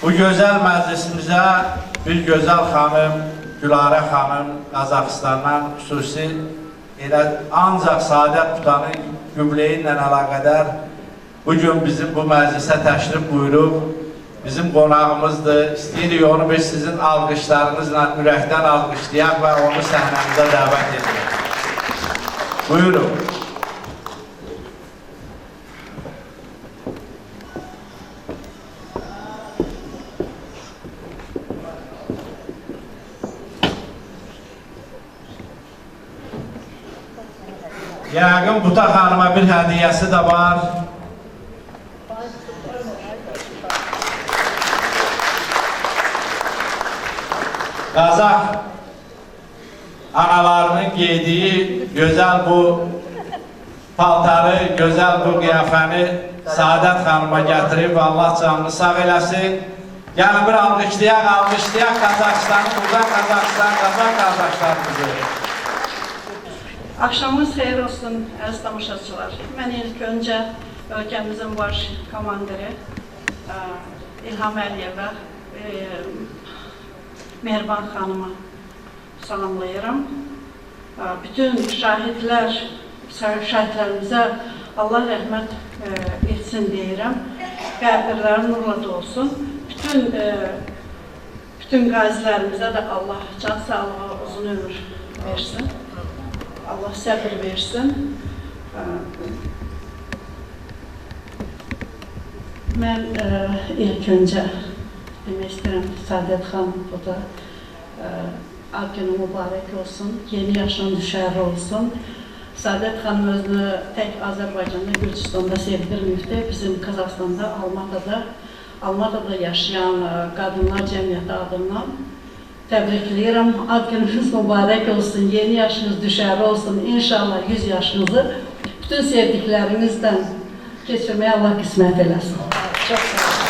Bu gözəl məclisimizə bir gözəl xanım, Gülarə xanım Qazaxıstandan xüsusi elə ancaq Saadət Tutanın gübleyi ilə əlaqədar bugün bizim bu məclisə təşrif buyurub, bizim qonağımızdır. İstəyirik onu biz sizin alqışlarınızla ürəkdən alqışlayaq və onu səhnəmizə dəvət edək. Buyurun. Yəqin Buta xanıma bir hədiyəsi də var. Qazaq analarının giydiyi gözəl bu paltarı, gözəl bu qiyafəni Saadət xanıma gətirib, Allah canını sağ eləsin. Yəni bir alqışlayaq Qazaxıstanı, buradan Qazaxıstan, Qazaq qardaşlarımızı. Axşamınız xeyir olsun, əziz tamaşaçılar. Mən ilk öncə ölkəmizin baş komandiri İlham Əliyevə, Mehriban xanıma salamlayıram. Bütün şəhidlərimizə Allah rəhmət etsin deyirəm. Qəbirləri nurla dolsun. Bütün qazilərimizə də Allah can sağlığı, uzun ömür versin. Allah səbir versin. Mən ilk öncə demək istəyirəm ki, Saadət xanım bu da ad günü mübarək olsun, yeni yaşın düşərli olsun. Saadət xanım özünü tək Azərbaycanda, Gürcüstanda sevdirməkdir. Bizim Qazaxstanda, Almatada yaşayan qadınlar cəmiyyəti adından təbrikləyirəm. Ad gününüz mübarək olsun, yeni yaşınız düşərli olsun. İnşallah 100 yaşınızı bütün sevdiklərinizdən keçirməyə Allah qismət eləsin. Çox sağ olun.